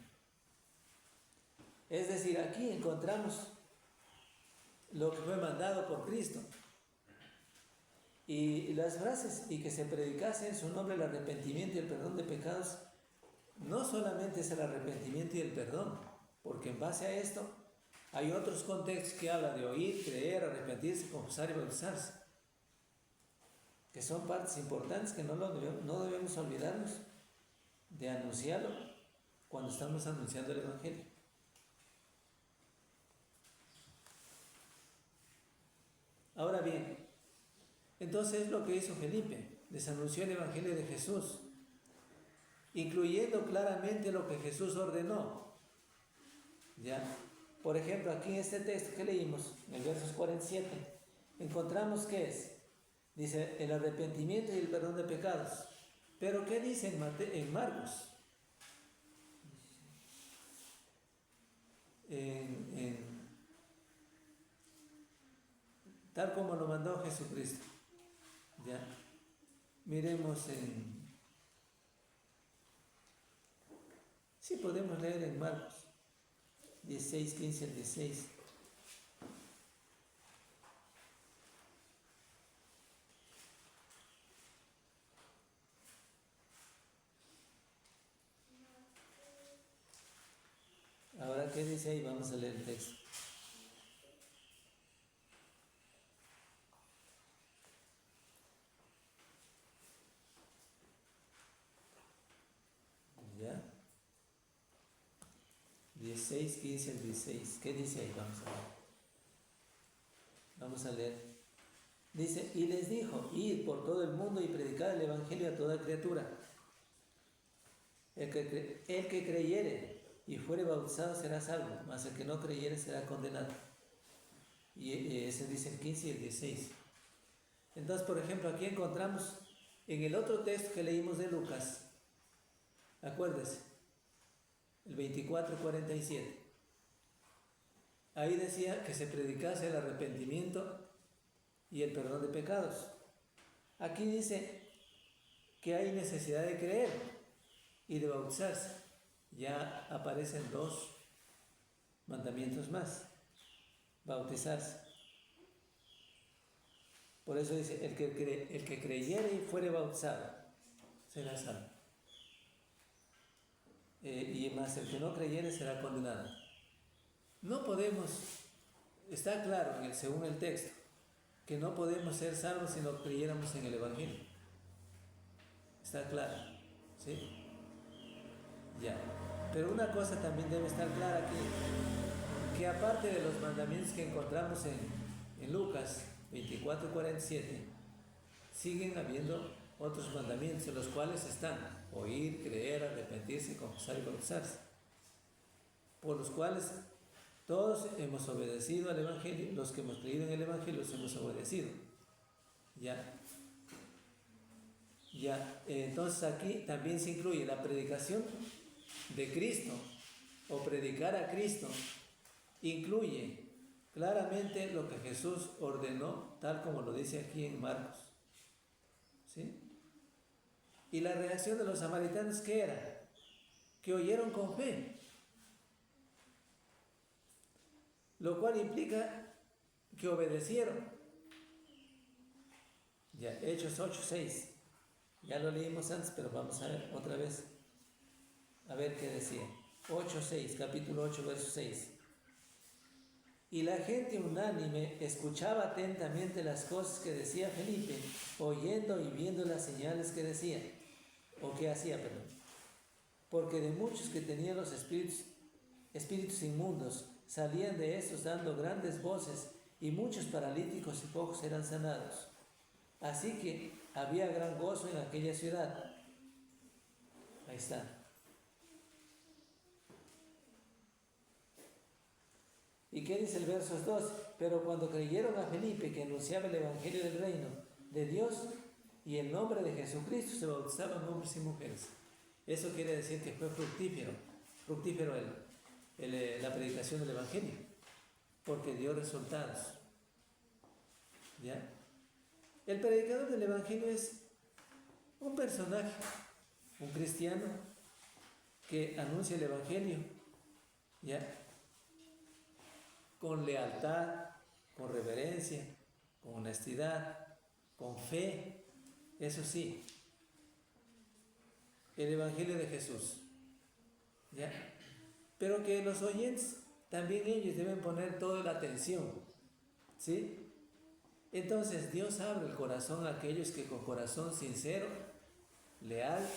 Es decir, aquí encontramos lo que fue mandado por Cristo. Y las frases, y que se predicase en su nombre el arrepentimiento y el perdón de pecados, no solamente es el arrepentimiento y el perdón, porque en base a esto hay otros contextos que hablan de oír, creer, arrepentirse, confesar y bautizarse, que son partes importantes que no debemos olvidarnos de anunciarlo cuando estamos anunciando el Evangelio. Ahora bien, entonces lo que hizo Felipe, les anunció el Evangelio de Jesús, incluyendo claramente lo que Jesús ordenó. ¿Ya? Por ejemplo, aquí en este texto que leímos, en el versos 47, encontramos que es, dice, el arrepentimiento y el perdón de pecados. Pero ¿qué dice en Marcos? Tal como lo mandó Jesucristo. ¿Ya? Miremos sí, podemos leer en Marcos 16, 15 al 16. Ahora, ¿qué dice ahí? Vamos a leer el texto. ¿Ya? 16, 15 al 16. ¿Qué dice ahí? Vamos a ver. Vamos a leer. Dice, y les dijo, id por todo el mundo y predicad el Evangelio a toda criatura. El que creyere y fuere bautizado será salvo, mas el que no creyere será condenado. Y ese dice el 15 y el 16. Entonces, por ejemplo, aquí encontramos en el otro texto que leímos de Lucas, acuérdese, el 24:47. Ahí decía que se predicase el arrepentimiento y el perdón de pecados. Aquí dice que hay necesidad de creer y de bautizarse. Ya aparecen dos mandamientos más. Bautizarse. Por eso dice, el que creyere y fuere bautizado será salvo. Y más el que no creyere será condenado. No podemos, está claro según el texto, que no podemos ser salvos si no creyéramos en el Evangelio. Está claro, ¿sí? Ya. Pero una cosa también debe estar clara aquí, que aparte de los mandamientos que encontramos en Lucas 24:47, siguen habiendo otros mandamientos, en los cuales están oír, creer, arrepentirse, confesar y bautizarse, por los cuales todos hemos obedecido al Evangelio. Los que hemos creído en el Evangelio los hemos obedecido. Ya. Entonces aquí también se incluye la predicación de Cristo o predicar a Cristo. Incluye claramente lo que Jesús ordenó, tal como lo dice aquí en Marcos. ¿Sí? Y la reacción de los samaritanos, ¿qué era? Que oyeron con fe. Lo cual implica que obedecieron. Ya, Hechos 8:6. Ya lo leímos antes, pero vamos a ver otra vez. A ver qué decía. 8:6, capítulo 8, verso 6. Y la gente unánime escuchaba atentamente las cosas que decía Felipe, oyendo y viendo las señales que decía, o que hacía, perdón. Porque de muchos que tenían los espíritus inmundos, salían de estos dando grandes voces, y muchos paralíticos y pocos eran sanados. Así que había gran gozo en aquella ciudad. Ahí está. ¿Y qué dice el verso 2? Pero cuando creyeron a Felipe, que anunciaba el Evangelio del reino de Dios y el nombre de Jesucristo, se bautizaban hombres y mujeres. Eso quiere decir que fue fructífero la predicación del Evangelio, porque dio resultados. ¿Ya? El predicador del Evangelio es un personaje, un cristiano que anuncia el Evangelio, ¿ya? Con lealtad, con reverencia, con honestidad, con fe, eso sí, el Evangelio de Jesús, ¿ya? Pero que los oyentes, también ellos deben poner toda la atención, ¿sí? Entonces Dios abre el corazón a aquellos que con corazón sincero, leal,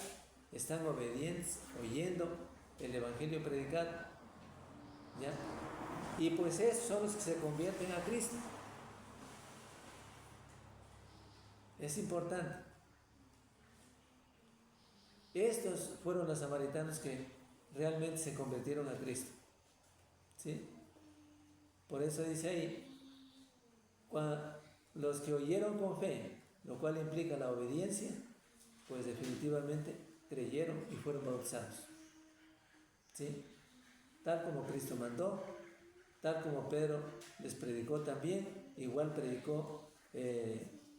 están obedientes, oyendo el Evangelio predicado, ¿ya? Y pues esos son los que se convierten a Cristo. Es importante. Estos fueron los samaritanos que realmente se convirtieron a Cristo, ¿sí? Por eso dice ahí, los que oyeron con fe, lo cual implica la obediencia, pues definitivamente creyeron y fueron bautizados, ¿sí? Tal como Cristo mandó, tal como Pedro les predicó también, igual predicó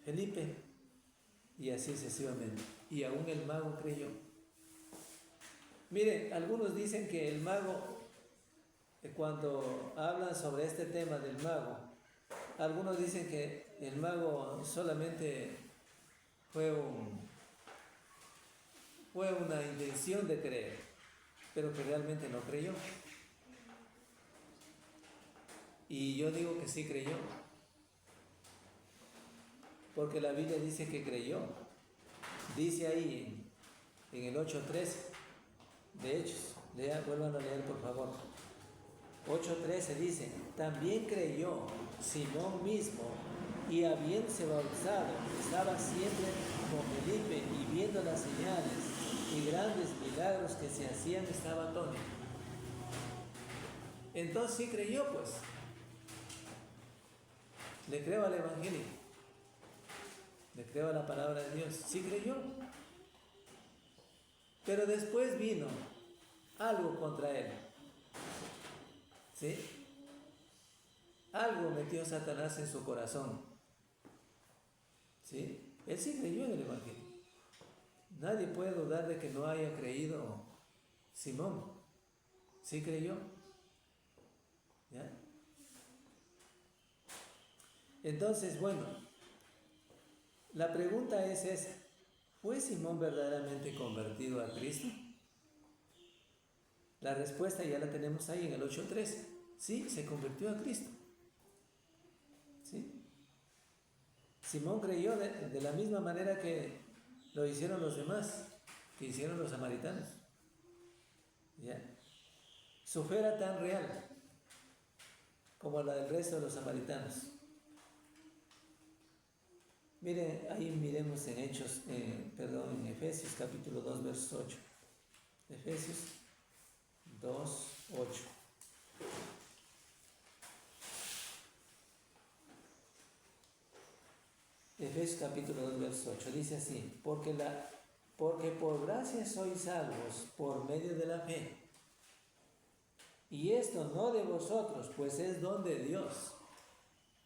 Felipe, y así sucesivamente. Y aún el mago creyó. Miren, algunos dicen que el mago, cuando hablan sobre este tema del mago, algunos dicen que el mago solamente fue una intención de creer, pero que realmente no creyó. Y yo digo que sí creyó, porque la Biblia dice que creyó. Dice ahí en el 8:13 de Hechos, vuelvan a leer por favor. 8:13 dice, también creyó Simón mismo, y habiéndose bautizado, estaba siempre con Felipe, y viendo las señales y grandes milagros que se hacían, estaba atónito. Entonces sí creyó, pues. Le creo al Evangelio, le creo a la palabra de Dios, sí creyó. Pero después vino algo contra él, ¿sí? Algo metió Satanás en su corazón, ¿sí? Él sí creyó en el Evangelio. Nadie puede dudar de que no haya creído Simón. Sí creyó, ¿ya? Entonces, bueno, la pregunta es esa. ¿Fue Simón verdaderamente convertido a Cristo? La respuesta ya la tenemos ahí en el 8:13. Sí, se convirtió a Cristo. ¿Sí? Simón creyó de la misma manera que lo hicieron los demás, que hicieron los samaritanos. ¿Ya? Su fe era tan real como la del resto de los samaritanos. Miren, ahí miremos en en Efesios capítulo 2, verso 8. Efesios 2, 8. Efesios capítulo 2, verso 8. Dice así, porque por gracia sois salvos por medio de la fe. Y esto no de vosotros, pues es don de Dios.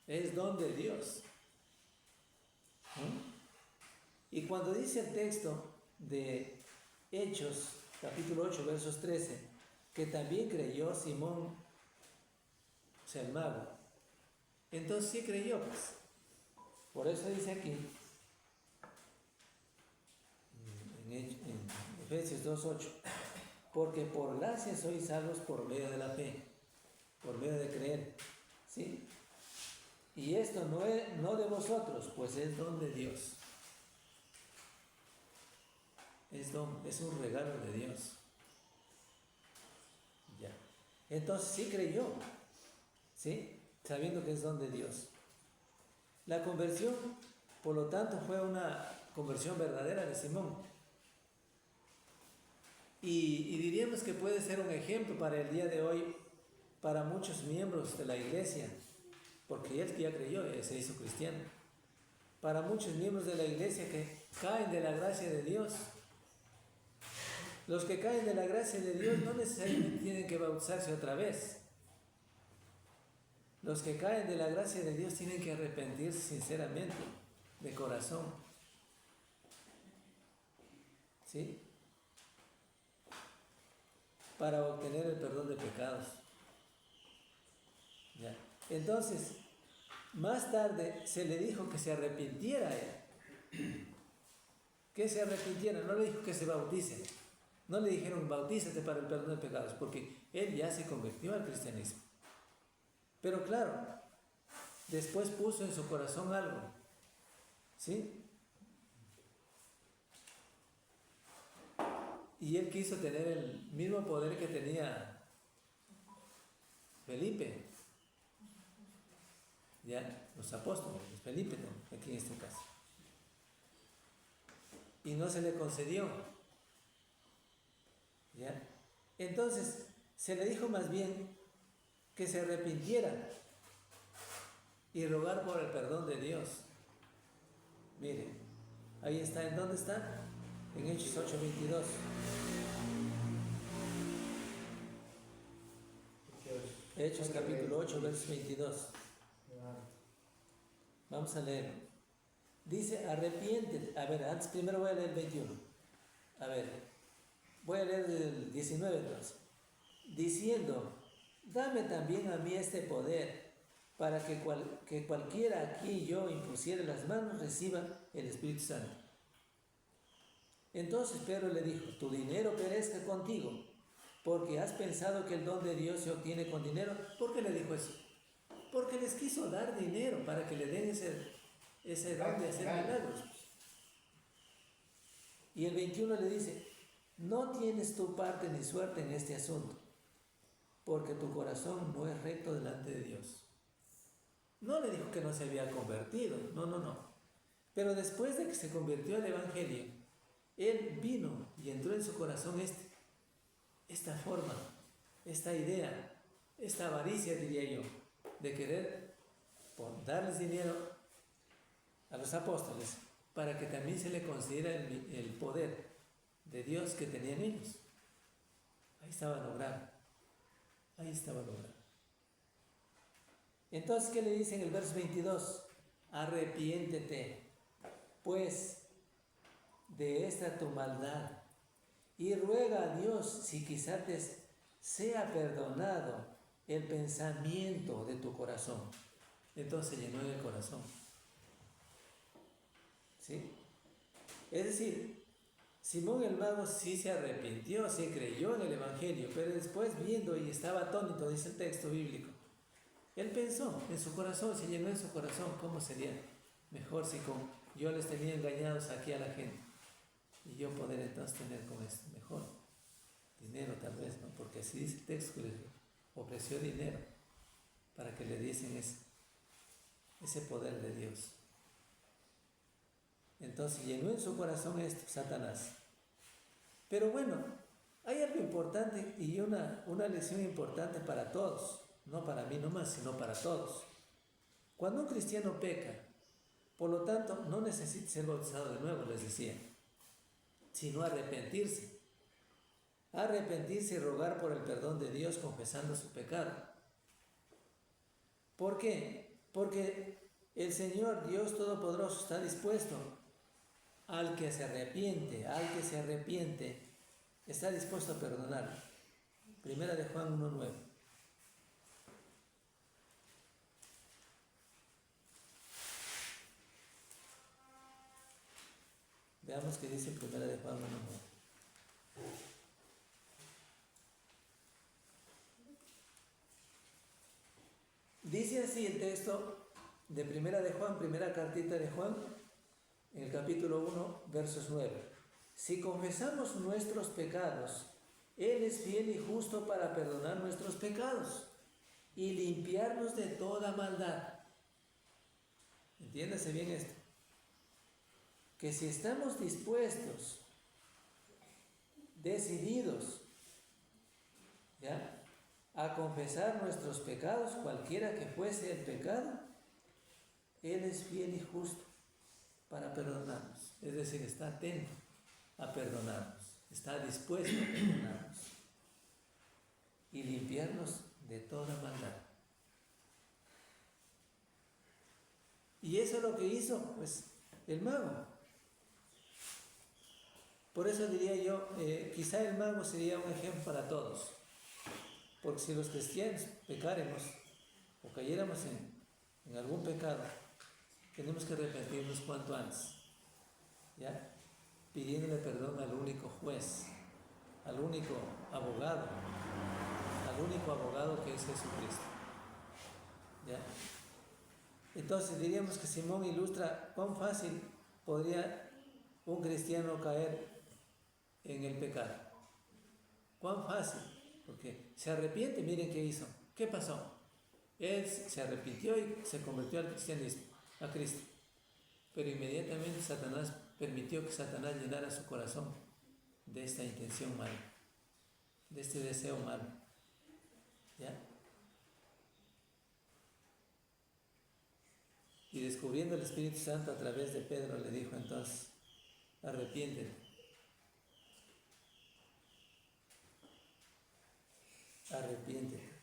Es don de Dios. Y cuando dice el texto de Hechos, capítulo 8, versos 13, que también creyó Simón, o sea, el mago, entonces sí creyó, pues. Por eso dice aquí, en Efesios 2:8, porque por gracia sois salvos por medio de la fe, por medio de creer, ¿sí? Y esto no de vosotros, pues es don de Dios. Es un regalo de Dios. Ya. Entonces sí creyó, ¿sí? Sabiendo que es don de Dios. La conversión, por lo tanto, fue una conversión verdadera de Simón. Y diríamos que puede ser un ejemplo para el día de hoy, para muchos miembros de la iglesia, porque él ya creyó, se hizo cristiano. Para muchos miembros de la iglesia que caen de la gracia de Dios. Los que caen de la gracia de Dios no necesariamente tienen que bautizarse otra vez. Los que caen de la gracia de Dios tienen que arrepentirse sinceramente de corazón. ¿Sí? Para obtener el perdón de pecados. ¿Ya? Entonces, más tarde se le dijo que se arrepintiera a él. Que se arrepintiera, no le dijo que se bautice. No le dijeron bautízate para el perdón de pecados, porque él ya se convirtió al cristianismo. Pero claro, después puso en su corazón algo. ¿Sí? Y él quiso tener el mismo poder que tenía Felipe. Ya, los apóstoles, Felipe aquí en este caso. Y no se le concedió. ¿Ya? Entonces, se le dijo más bien que se arrepintiera y rogar por el perdón de Dios. Mire, ahí está. ¿En dónde está? En Hechos 8:22. Hechos capítulo 8, verso 22. Vamos a leer. Dice, arrepiéntete. A ver, antes primero voy a leer el 21. A ver, voy a leer el 19 entonces. Diciendo, dame también a mí este poder, para que cualquiera aquí yo impusiere las manos reciba el Espíritu Santo. Entonces Pedro le dijo, tu dinero perezca contigo, porque has pensado que el don de Dios se obtiene con dinero. ¿Por qué le dijo eso? Porque les quiso dar dinero para que le den ese don de hacer milagros. Y el 21 le dice, no tienes tu parte ni suerte en este asunto, porque tu corazón no es recto delante de Dios. No le dijo que no se había convertido, no. Pero después de que se convirtió al Evangelio, él vino y entró en su corazón esta forma, esta idea, esta avaricia, diría yo, de querer darles dinero a los apóstoles para que también se le considere el poder de Dios que tenían ellos. Ahí estaba logrado. Entonces, ¿qué le dice en el verso 22? Arrepiéntete, pues, de esta tu maldad y ruega a Dios si quizá te sea perdonado el pensamiento de tu corazón. Entonces llenó el corazón. ¿Sí? Es decir, Simón el mago sí se arrepintió, sí creyó en el Evangelio, pero después viendo y estaba atónito, dice el texto bíblico, él pensó en su corazón, se llenó en su corazón, ¿cómo sería mejor si yo les tenía engañados aquí a la gente y yo poder entonces tener con esto mejor dinero tal vez, ¿no? Porque así dice el texto que les ofreció dinero para que le diesen ese poder de Dios. Entonces llenó en su corazón esto, Satanás. Pero bueno, hay algo importante y una lección importante para todos, no para mí nomás, sino para todos. Cuando un cristiano peca, por lo tanto, no necesita ser bautizado de nuevo, les decía, sino arrepentirse. Arrepentirse y rogar por el perdón de Dios confesando su pecado. ¿Por qué? Porque el Señor Dios Todopoderoso está dispuesto al que se arrepiente, está dispuesto a perdonar. Primera de Juan 1:9. Veamos qué dice Primera de Juan 1:9. Dice así el texto de Primera de Juan, primera cartita de Juan, en el capítulo 1, versos 9. Si confesamos nuestros pecados, Él es fiel y justo para perdonar nuestros pecados y limpiarnos de toda maldad. Entiéndase bien esto. Que si estamos dispuestos, decididos, ¿ya?, a confesar nuestros pecados, cualquiera que fuese el pecado, Él es fiel y justo para perdonarnos. Es decir, está atento a perdonarnos, está dispuesto a perdonarnos y limpiarnos de toda maldad. Y eso es lo que hizo, pues, El mago. Por eso diría yo, quizá el mago sería un ejemplo para todos. Porque si los cristianos pecáramos o cayéramos en algún pecado, tenemos que arrepentirnos cuanto antes, ¿ya? Pidiéndole perdón al único juez, al único abogado que es Jesucristo, ¿ya? Entonces diríamos que Simón ilustra cuán fácil podría un cristiano caer en el pecado. Cuán fácil, porque se arrepiente, miren qué hizo, qué pasó. Él se arrepintió y se convirtió al cristianismo, a Cristo. Pero inmediatamente Satanás permitió que Satanás llenara su corazón de esta intención mala, de este deseo malo, ¿ya? Y descubriendo el Espíritu Santo a través de Pedro, le dijo entonces: arrepiéntete. Arrepiéntete.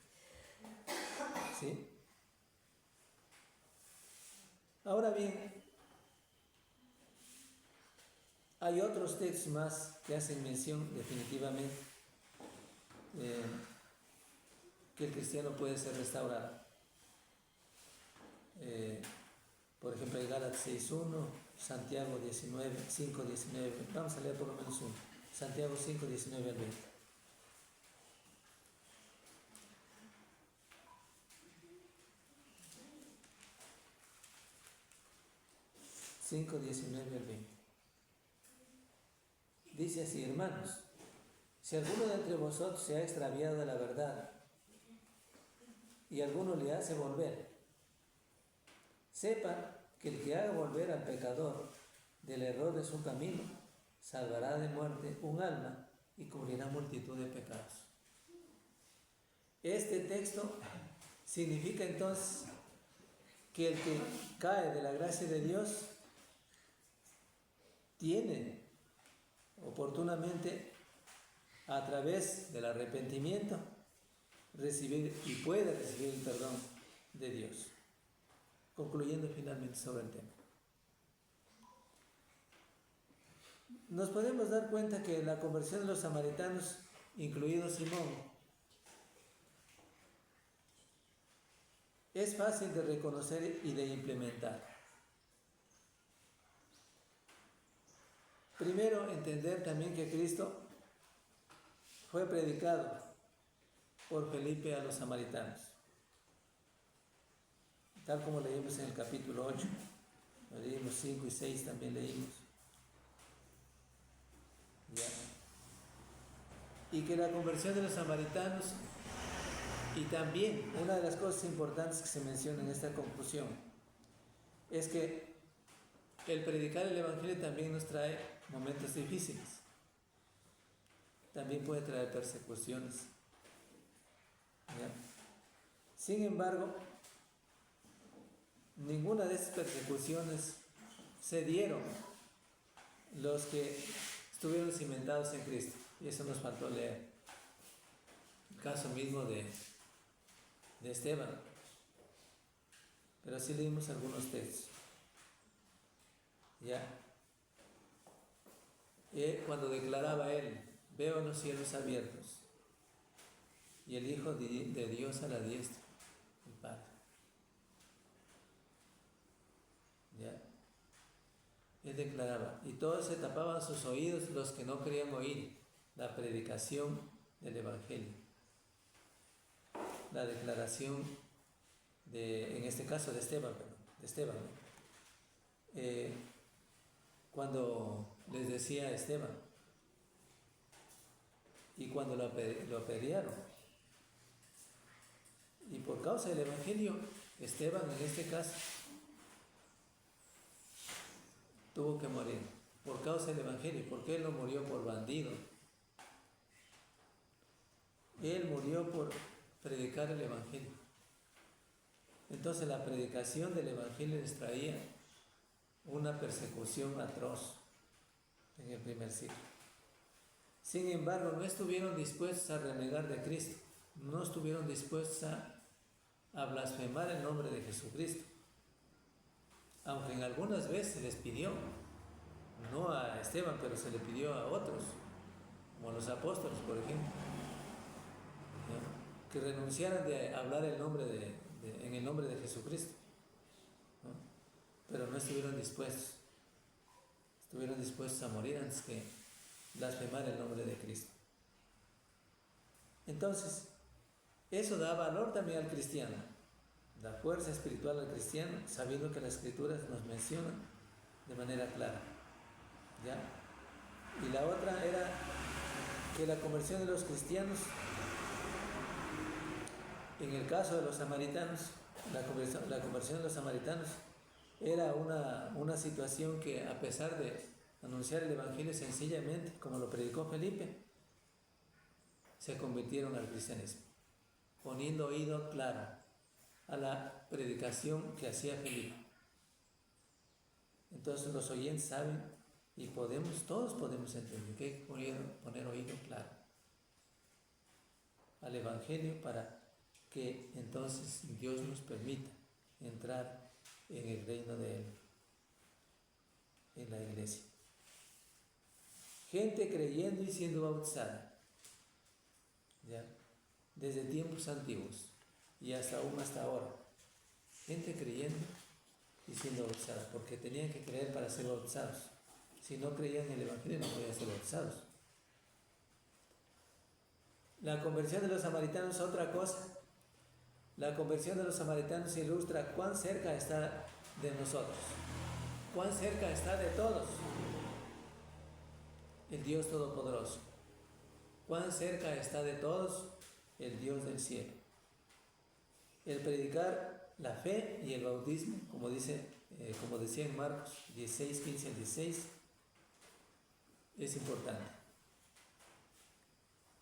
¿Sí? Ahora bien, hay otros textos más que hacen mención definitivamente que el cristiano puede ser restaurado. Por ejemplo, hay Gálatas 6.1, Santiago 5.19. Vamos a leer por lo menos uno. Santiago 5.19 al 20. Dice así: hermanos, si alguno de entre vosotros se ha extraviado de la verdad y alguno le hace volver, sepa que el que haga volver al pecador del error de su camino salvará de muerte un alma y cubrirá multitud de pecados. Este texto significa entonces que el que cae de la gracia de Dios tiene oportunamente, a través del arrepentimiento, recibir y puede recibir el perdón de Dios. Concluyendo finalmente sobre el tema, nos podemos dar cuenta que la conversión de los samaritanos, incluido Simón, es fácil de reconocer y de implementar. Primero, entender también que Cristo fue predicado por Felipe a los samaritanos, tal como leímos en el capítulo 8, leímos 5 y 6 también leímos. ¿Ya? Y que la conversión de los samaritanos, y también una de las cosas importantes que se menciona en esta conclusión, es que el predicar el Evangelio también nos trae momentos difíciles, también puede traer persecuciones. ¿Ya? Sin embargo, ninguna de esas persecuciones se dieron los que estuvieron cimentados en Cristo, y eso nos faltó leer. El caso mismo de Esteban, pero sí leímos algunos textos. ¿Ya? Cuando declaraba él: veo los cielos abiertos y el Hijo de Dios a la diestra, el Padre. ¿Ya? Él declaraba, y todos se tapaban sus oídos los que no querían oír la predicación del Evangelio, la declaración en este caso de Esteban, cuando les decía a Esteban, y cuando lo apedrearon, y por causa del Evangelio, Esteban en este caso tuvo que morir por causa del Evangelio, porque él no murió por bandido, él murió por predicar el Evangelio. Entonces la predicación del Evangelio les traía una persecución atroz en el primer siglo. Sin embargo, no estuvieron dispuestos a renegar de Cristo, no estuvieron dispuestos a blasfemar el nombre de Jesucristo. aunque en algunas veces se les pidió, no a Esteban, pero se le pidió a otros, como a los apóstoles, por ejemplo, ¿no? Que renunciaran de hablar en el nombre de Jesucristo, ¿no? Pero no estuvieron dispuestos a morir antes que blasfemar el nombre de Cristo. Entonces, eso da valor también al cristiano, da fuerza espiritual al cristiano, sabiendo que las Escrituras nos mencionan de manera clara, ¿ya? Y la otra era que la conversión de los cristianos, en el caso de los samaritanos, la conversión de los samaritanos era una situación que, a pesar de anunciar el Evangelio sencillamente, como lo predicó Felipe, se convirtieron al cristianismo, poniendo oído claro a la predicación que hacía Felipe. Entonces los oyentes saben y todos podemos entender que hay que poner oído claro al Evangelio para que entonces Dios nos permita entrar en el reino de Él, en la iglesia. Gente creyendo y siendo bautizada, ¿ya? Desde tiempos antiguos y hasta ahora. Gente creyendo y siendo bautizada, porque tenían que creer para ser bautizados. Si no creían en el Evangelio, no podían ser bautizados. La conversión de los samaritanos es otra cosa. La conversión de los samaritanos ilustra cuán cerca está de nosotros, cuán cerca está de todos el Dios Todopoderoso, cuán cerca está de todos el Dios del cielo. El predicar la fe y el bautismo, como decía en Marcos 16, 15 al 16, es importante.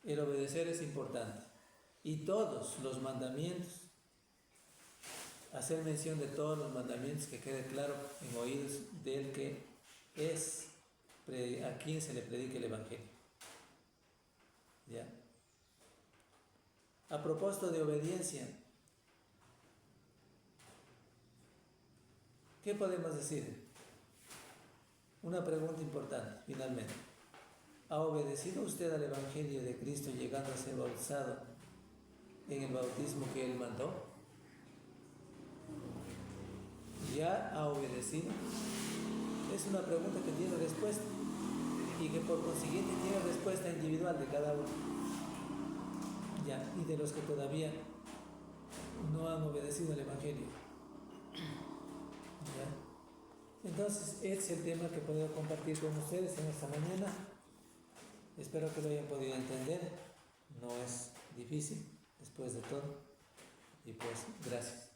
El obedecer es importante. Y todos los mandamientos, hacer mención de todos los mandamientos, que quede claro en oídos del que es a quien se le predique el Evangelio. ¿Ya? A propósito de obediencia, ¿qué podemos decir? Una pregunta importante, finalmente. ¿Ha obedecido usted al Evangelio de Cristo llegando a ser bautizado en el bautismo que Él mandó? ¿Ya ha obedecido? Es una pregunta que tiene respuesta y que por consiguiente tiene respuesta individual de cada uno. ¿Ya? Y de los que todavía no han obedecido al Evangelio. ¿Ya? Entonces, este es el tema que puedo compartir con ustedes en esta mañana. Espero que lo hayan podido entender. No es difícil, después de todo. Y pues, gracias.